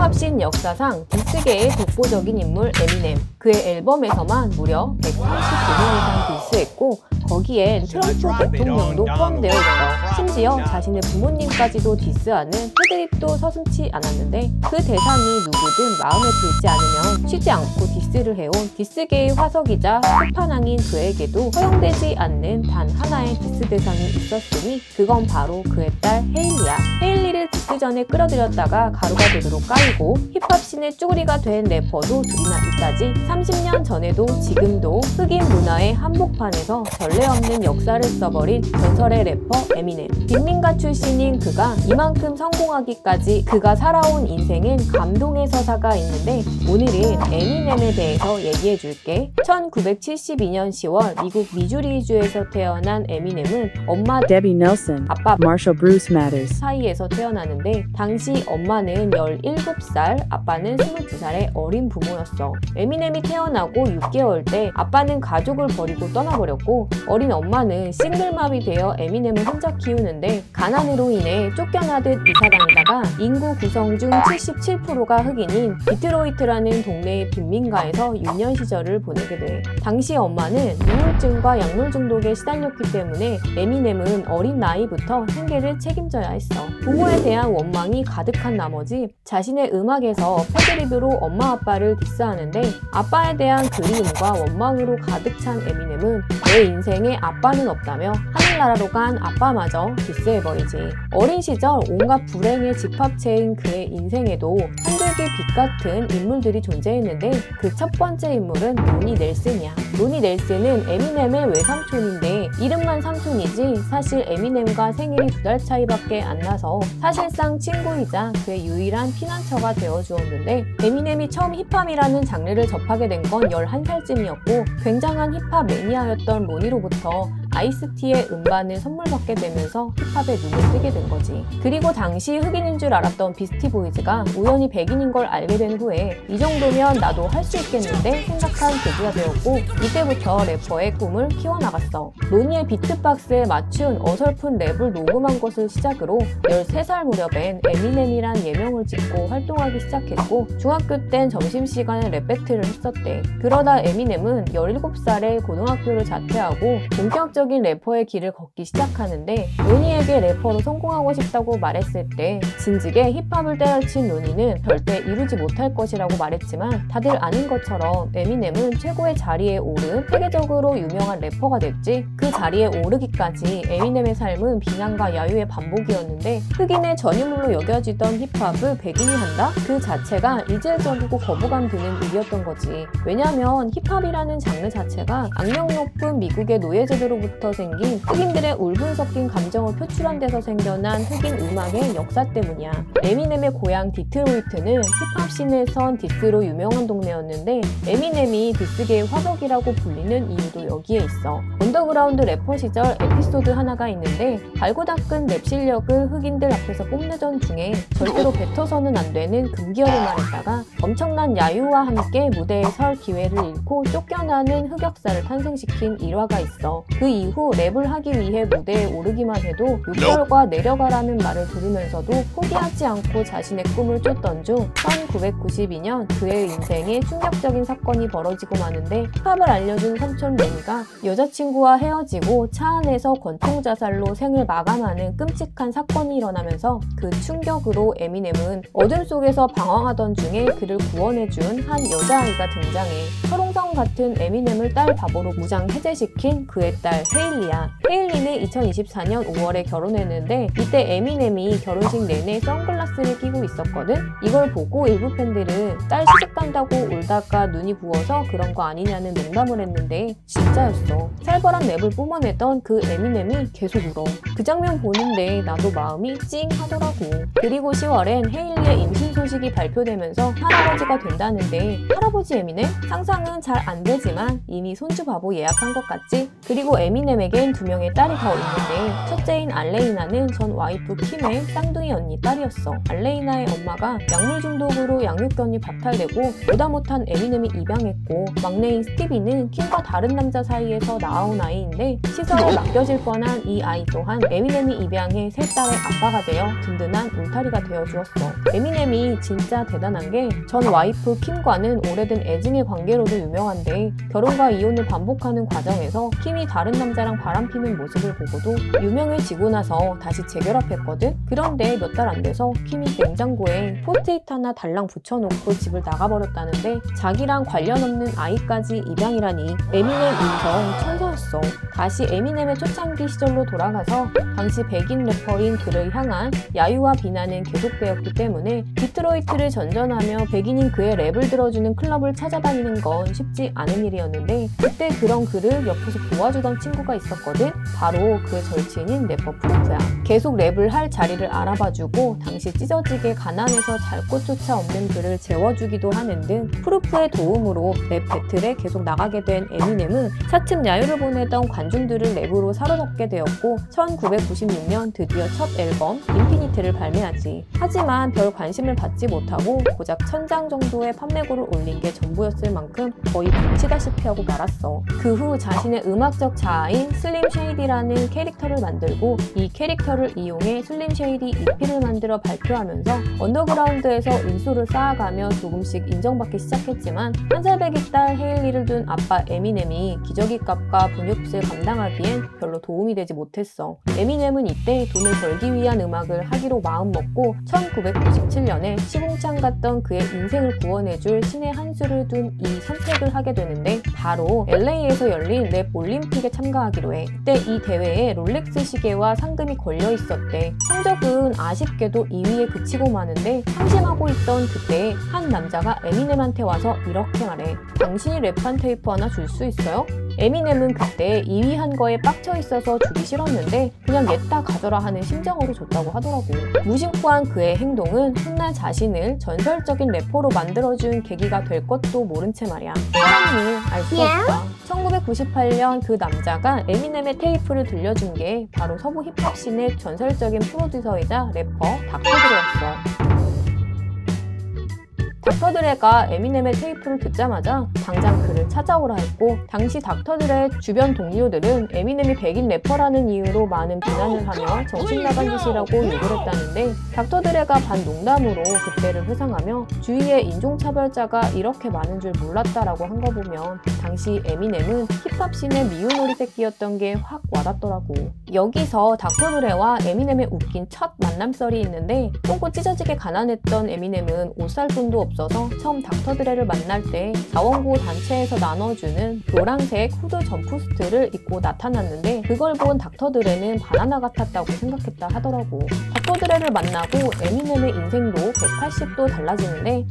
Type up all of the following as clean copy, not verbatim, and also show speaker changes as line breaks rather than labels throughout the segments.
힙합씬 역사상 디스계의 독보적인 인물 에미넴. 그의 앨범에서만 무려 139명 이상 디스했고 거기엔 트럼프 대통령도 포함되어 있어. 심지어 자신의 부모님까지도 디스하는 패드립도 서슴지 않았는데 그 대상이 누구든 마음에 들지 않으면 쉬지 않고 디스를 해온 디스계의 화석이자 끝판왕인 그에게도 허용되지 않는 단 하나의 디스 대상이 있었으니 그건 바로 그의 딸 헤일리야. 헤일리를 디스전에 끌어들였다가 가루가 되도록 까이고 힙합씬의 쭈구리가 된 래퍼도 둘이나 있다지. 30년 전에도 지금도 흑인 문화의 한복판에서 전례 없는 역사를 써버린 전설의 래퍼 에미넴. 빈민가 출신인 그가 이만큼 성공하기까지 그가 살아온 인생엔 감동의 서사가 있는데 오늘은 에미넴에 대해서 얘기해줄게. 1972년 10월 미국 미주리주에서 태어난 에미넴은 엄마 데비 넬슨, 아빠 마셜 브루스 매더스 사이에서 태어나는데 당시 엄마는 17살, 아빠는 22살의 어린 부모였어. 에미넴이 태어나고 6개월 때 아빠는 가족을 버리고 떠나버렸고 어린 엄마는 싱글맘이 되어 에미넴을 혼자 키우는데 가난으로 인해 쫓겨나듯 이사다니다가 인구 구성 중 77%가 흑인인 디트로이트라는 동네의 빈민가에서 유년 시절을 보내게 돼. 당시 엄마는 우울증과 약물 중독에 시달렸기 때문에 에미넴은 어린 나이부터 생계를 책임져야 했어. 부모에 대한 원망이 가득한 나머지 자신의 음악에서 패드립으로 엄마 아빠를 디스하는데 아빠에 대한 그리움과 원망으로 가득 찬 에미넴은 내 인생에 아빠는 없다며 하늘나라로 간 아빠마저 디스해버리지. 어린 시절 온갖 불행의 집합체인 그의 인생에도 한줄기 빛 같은 인물들이 존재했는데 그 첫 번째 인물은 로니 넬슨이야. 로니 넬슨은 에미넴의 외삼촌인데 이름만 삼촌이지 사실 에미넴과 생일이 2달 차이밖에 안 나서 사실상 친구이자 그의 유일한 피난처가 되어주었는데 에미넴이 처음 힙합이라는 장르를 접하게 된 건 11살쯤이었고 굉장한 힙합 매니아였던 로니로부터 아이스티의 음반을 선물받게 되면서 힙합에 눈을 뜨게 된 거지. 그리고 당시 흑인인 줄 알았던 비스티 보이즈가 우연히 백인인 걸 알게 된 후에 이 정도면 나도 할 수 있겠는데 생각한 계기가 되었고 이때부터 래퍼의 꿈을 키워나갔어. 로니의 비트박스에 맞춘 어설픈 랩을 녹음한 것을 시작으로 13살 무렵엔 에미넴이란 예명을 짓고 활동하기 시작했고 중학교 땐 점심시간에 랩 배틀을 했었대. 그러다 에미넴은 17살에 고등학교를 자퇴하고 본격적인 래퍼의 길을 걷기 시작하는데 로니에게 래퍼로 성공하고 싶다고 말했을 때 진즉에 힙합을 때려친 로니는 절대 이루지 못할 것이라고 말했지만 다들 아는 것처럼 에미넴은 최고의 자리에 오른 세계적으로 유명한 래퍼가 됐지. 그 자리에 오르기까지 에미넴의 삶은 비난과 야유의 반복이었는데 흑인의 전유물로 여겨지던 힙합을 백인이 한다? 그 자체가 이질적이고 거부감 드는 일이었던 거지. 왜냐면 힙합이라는 장르 자체가 악명 높은 미국의 노예제도로부터 생긴 흑인들의 울분 섞인 감정을 표출한 데서 생겨난 흑인 음악의 역사 때문이야. 에미넴의 고향 디트로이트는 힙합씬에선 디스로 유명한 동네였는데 에미넴이 디스계의 화석이라고 불리는 이유도 여기에 있어. 언더그라운드 래퍼 시절 에피소드 하나가 있는데 달고 닦은 랩 실력을 흑인들 앞에서 뽐내던 중에 절대로 뱉어서는 안 되는 금기어를 말했다가 엄청난 야유와 함께 무대에 설 기회를 잃고 쫓겨나는 흑역사를 탄생시킨 일화가 있어. 그 이후 랩을 하기 위해 무대에 오르기만 해도 6개월과 내려가라는 말을 들으면서도 포기하지 않고 자신의 꿈을 쫓던 중 1992년 그의 인생에 충격적인 사건이 벌어지고 마는데 힙합을 알려준 삼촌 로니가 여자친구와 헤어지고 차 안에서 권총자살로 생을 마감하는 끔찍한 사건이 일어나면서 그 충격으로 에미넴은 어둠 속에서 방황하던 중에 그를 구원해준 한 여자아이가 등장해 철옹성 같은 에미넴을 딸 바보로 무장 해제시킨 그의 딸 헤일리야. 헤일리는 2024년 5월에 결혼했는데 이때 에미넴이 결혼식 내내 선글라스를 끼고 있었거든? 이걸 보고 일부 팬들은 딸 시집 간다고 울다가 눈이 부어서 그런 거 아니냐는 농담을 했는데 진짜였어. 살벌한 랩을 뿜어내던 그 에미넴이 계속 울어. 그 장면 보는데 나도 마음이 찡 하더라고. 그리고 10월엔 헤일리의 임신 소식이 발표되면서 할아버지가 된다는데 할아버지 에미넴? 상상은 잘 안 되지만 이미 손주 바보 예약한 것 같지? 그리고 에미넴에겐 두 명의 딸이 더 있는데 첫째인 알레이나는 전 와이프 킴의 쌍둥이 언니 딸이었어. 알레이나의 엄마가 약물 중독으로 양육견이 박탈되고 보다 못한 에미넴이 입양했고 막내인 스티비는 킴과 다른 남자 사이에서 낳아온 아이인데 시설에 맡겨질 뻔한 이 아이 또한 에미넴이 입양해 세 딸의 아빠가 되어 든든한 울타리가 되어주었어. 에미넴이 진짜 대단한 게 전 와이프 킴과는 오래된 애증의 관계로도 유명한데 결혼과 이혼을 반복하는 과정에서 킴이 다른 남자랑 바람피는 모습을 보고도 유명해지고 나서 다시 재결합했거든? 그런데 몇 달 안 돼서 킴이 냉장고에 포스트잇 하나 달랑 붙여놓고 집을 나가버렸다는데 자기랑 관련 없는 아이까지 입양이라니 에미넴 인정 천사였어. 다시 에미넴의 초창기 시절로 돌아가서 당시 백인 래퍼인 그를 향한 야유와 비난은 계속되었기 때문에 디트로이트를 전전하며 백인인 그의 랩을 들어주는 클럽을 찾아다니는 건 쉽지 않은 일이었는데 그때 그런 그를 옆에서 도와주던 친구가 있었거든? 바로 그의 절친인 래퍼 프루프야. 계속 랩을 할 자리를 알아봐주고 당시 찢어지게 가난해서 잘 곳조차 없는 그를 재워주기도 하는 등 프루프의 도움으로 랩 배틀에 계속 나가게 된 에미넴은 차츰 야유를 보내던 관중들을 랩으로 사로잡게 되었고 1996년 드디어 첫 앨범 인피니트를 발매하지. 하지만 별 관심을 받지 못하고 고작 1000장 정도의 판매고를 올린 게 전부였을 만큼 거의 묻히다시피 하고 말았어. 그 후 자신의 음악적 자아인 슬림 쉐이디라는 캐릭터를 만들고 이 캐릭터를 이용해 슬림 쉐이디 EP를 만들어 발표하면서 언더그라운드에서 인수를 쌓아가며 조금씩 인정받기 시작했지만 한살배기 딸 헤일리를 둔 아빠 에미넴이 기저귀 값과 분유값을 감당하기엔 별로 도움이 되지 못했어. 에미넴은 이때 돈을 벌기 위한 음악을 하기로 마음먹고 1997년에 시궁창 갔던 그의 인생을 구원해줄 신의 한 수를 둔 이 선택을 하게 되는데 바로 LA에서 열린 랩 올림픽에 참가하기로 해. 그때 이 대회에 롤렉스 시계와 상금이 걸려 있었대. 성적은 아쉽게도 2위에 그치고 마는데 상심하고 있던 그때 한 남자가 에미넴한테 와서 이렇게 말해. 당신이 랩한 테이프 하나 줄 수 있어요? 에미넴은 그때 2위 한 거에 빡쳐 있어서 주기 싫었는데 그냥 냈다 가져라 하는 심정으로 줬다고 하더라고. 무심코한 그의 행동은 훗날 자신을 전설적인 래퍼로 만들어준 계기가 될 것도 모른 채 말이야. 사람을 알 수 없다. 1998년 그 남자가 에미넴의 테이프를 들려준 게 바로 서부 힙합씬의 전설적인 프로듀서이자 래퍼 닥터드레였어. 닥터드레가 에미넴의 테이프를 듣자마자 당장 그를 찾아오라 했고 당시 닥터드레의 주변 동료들은 에미넴이 백인 래퍼라는 이유로 많은 비난을 하며 정신나간 짓이라고 욕을 했다는데 닥터드레가 반농담으로 그때를 회상하며 주위에 인종차별자가 이렇게 많은 줄 몰랐다라고 한 거 보면 당시 에미넴은 힙합씬의 미운오리 새끼였던 게 확 와닿더라고. 여기서 닥터드레와 에미넴의 웃긴 첫 만남썰이 있는데 똥꼬 찢어지게 가난했던 에미넴은 옷 살 돈도 없어서 처음 닥터드레를 만날 때 자원고 단체에서 나눠주는 노란색 후드 점프수트를 입고 나타났는데 그걸 본 닥터드레는 바나나 같았다고 생각했다 하더라고. 닥터드레를 만나고 에미넴의 인생도 180도 달라지는데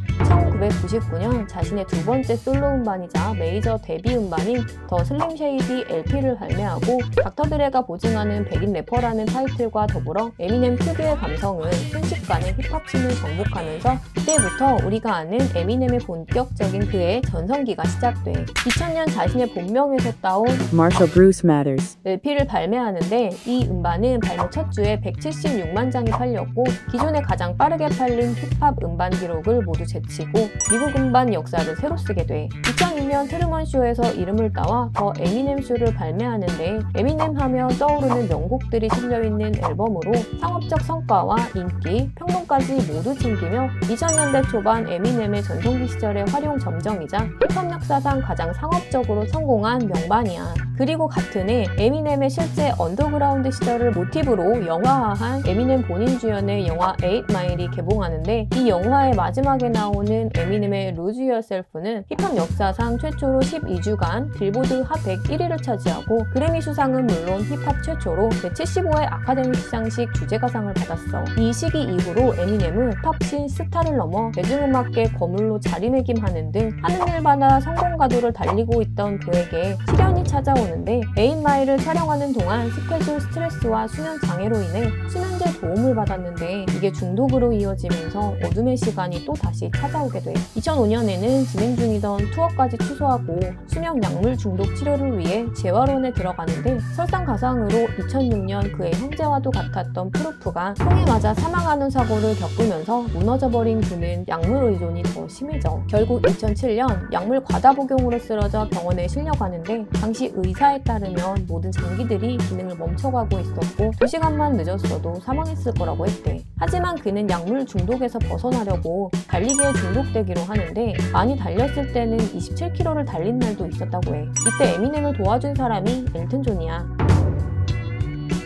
1999년 자신의 두 번째 솔로 음반이자 메이저 데뷔 음반인 더 슬림 쉐이디 LP를 발매하고 닥터드레가 보증하는 백인 래퍼라는 타이틀과 더불어 에미넴 특유의 감성은 순식간에 힙합씬을 정복하면서 그때부터 우리가 아는 에미넴의 본격적인 그의 전성기가 시작돼. 2000년 자신의 본명에서 따온
Marshall Bruce Matters
LP를 발매하는데 이 음반은 발매 첫 주에 176만 장이 팔렸고 기존에 가장 빠르게 팔린 힙합 음반 기록을 모두 제치고 미국 음반 역사를 새로 쓰게 돼. 2002년 트루먼 쇼에서 이름을 따와 더 에미넴 쇼를 발매하는데 에미넴 하면 떠오르는 명곡들이 실려있는 앨범으로 상업적 성과와 인기, 평론까지 모두 챙기며 2000년대 초반 에미넴의 전성기 시절의 활용 점정이자 힙합 역사상 가장 상업적으로 성공한 명반이야. 그리고 같은 해 에미넴의 실제 언더그라운드 시절을 모티브로 영화화한 에미넴 본인 주연의 영화 8마일이 개봉하는데 이 영화의 마지막에 나오는 에미넴의 Lose Yourself는 힙합 역사상 최초로 12주간 빌보드 핫 100 1위를 차지하고 그래미 수상은 물론 힙합 최초로 제75회 아카데미 시상식 주제가상을 받았어. 이 시기 이후로 에미넴은 힙합씬 스타를 넘어 대중음악계 거물로 자리매김하는 등 하는 일마다 성공 가도를 달리고 있던 그에게 시련이 찾아오는데 8마일을 촬영하는 동안 스케줄 스트레스와 수면 장애로 인해 수면제 도움을 도움을 받았는데 이게 중독으로 이어지면서 어둠의 시간이 또 다시 찾아오게 돼. 2005년에는 진행 중이던 투어까지 취소하고 수면 약물 중독 치료를 위해 재활원에 들어가는데 설상가상으로 2006년 그의 형제와도 같았던 프루프가 총에 맞아 사망하는 사고를 겪으면서 무너져버린 그는 약물 의존이 더 심해져. 결국 2007년 약물 과다 복용으로 쓰러져 병원에 실려가는데 당시 의사에 따르면 모든 장기들이 기능을 멈춰가고 있었고 2시간만 늦었어도 사망했을 거라고 했대. 하지만 그는 약물 중독에서 벗어나려고 달리기에 중독되기로 하는데 많이 달렸을 때는 27km를 달린 날도 있었다고 해. 이때 에미넴을 도와준 사람이 엘튼 존이야.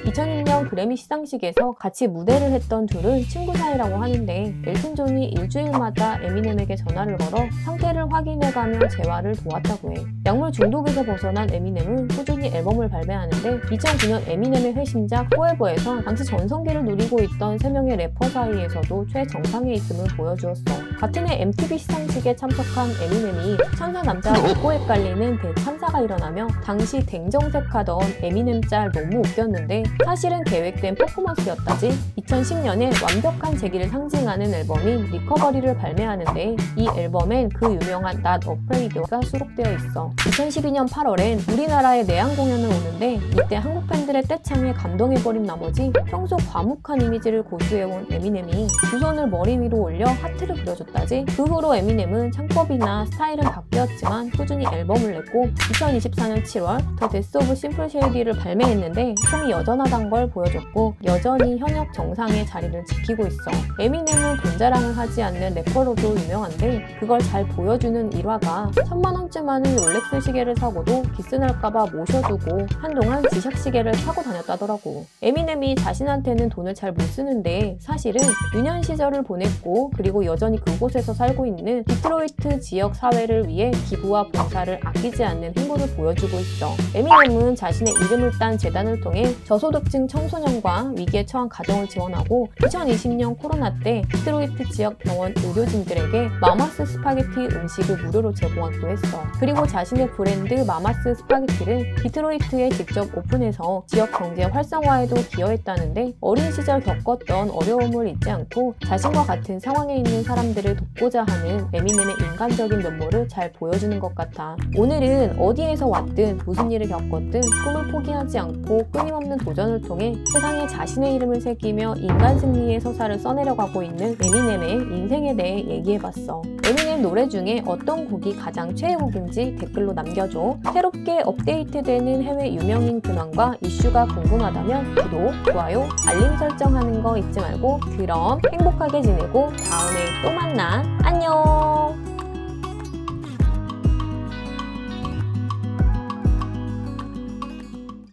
2001년 그래미 시상식에서 같이 무대를 했던 둘은 친구 사이라고 하는데 엘튼 존이 일주일마다 에미넴에게 전화를 걸어 상태를 확인해가며 재활을 도왔다고 해. 약물 중독에서 벗어난 에미넴은 꾸준히 앨범을 발매하는데 2009년 에미넴의 회신작 포에버에서 당시 전성기를 누리고 있던 3명의 래퍼 사이에서도 최정상에 있음을 보여주었어. 같은 해 MTV 시상식에 참석한 에미넴이 천사 남자와 믿고 헷갈리는 대참사가 일어나며 당시 댕정색하던 에미넴 짤 너무 웃겼는데 사실은 계획된 퍼포먼스였다지. 2010년에 완벽한 재기를 상징하는 앨범인 리커버리를 발매하는데 이 앨범엔 그 유명한 Not Afraid가 수록되어 있어. 2012년 8월엔 우리나라에 내한 공연을 오는데 이때 한국 팬들의 떼창에 감동해버린 나머지 평소 과묵한 이미지를 고수해온 에미넴이 두 손을 머리 위로 올려 하트를 그려줬다지. 그 후로 에미넴은 창법이나 스타일은 바뀌었지만 꾸준히 앨범을 냈고 2024년 7월 더 데스 오브 심플 쉐이디를 발매했는데 폼이 여전하단 걸 보여줬고 여전히 현역 정상의 자리를 지키고 있어. 에미넴은 돈 자랑을 하지 않는 래퍼로도 유명한데 그걸 잘 보여주는 일화가 1000만원쯤 하는 롤렉스 시계를 사고도 기스날까봐 모셔두고 한동안 지샥 시계를 사고 다녔다더라고. 에미넴이 자신한테는 돈을 잘 못 쓰는데 사실은 유년 시절을 보냈고 그리고 여전히 그곳에서 살고 있는 디트로이트 지역 사회를 위해 기부와 봉사를 아끼지 않는 행보를 보여주고 있어. 에미넴은 자신의 이름을 딴 재단을 통해 저소득층 청소년과 위기에 처한 가정을 지원하고 2020년 코로나 때 디트로이트 지역 병원 의료진들에게 마마스 스파게티 음식을 무료로 제공하기도 했어. 그리고 자신의 브랜드 마마스 스파게티를 디트로이트에 직접 오픈해서 지역 경제 활성화에도 기여했다는데 어린 시절 겪었던 어려움을 잊지 않고 자신과 같은 상황에 있는 사람들을 돕고자 하는 에미넴의 인간적인 면모를 잘 보여주는 것 같아. 오늘은 어디에서 왔든 무슨 일을 겪었든 꿈을 포기하지 않고 끊임없는 도전을 통해 세상에 자신의 이름을 새기며 인간 승리의 서사를 써내려가고 있는 에미넴의 인생에 대해 얘기해봤어. 에미넴 노래 중에 어떤 곡이 가장 최애곡인지 댓글로 남겨줘. 새롭게 업데이트되는 해외 유명인 근황과 이슈가 궁금하다면 구독, 좋아요, 알림 설정하는 거 잊지 말고 그럼 행복하게 지내고 다음에 또 만나.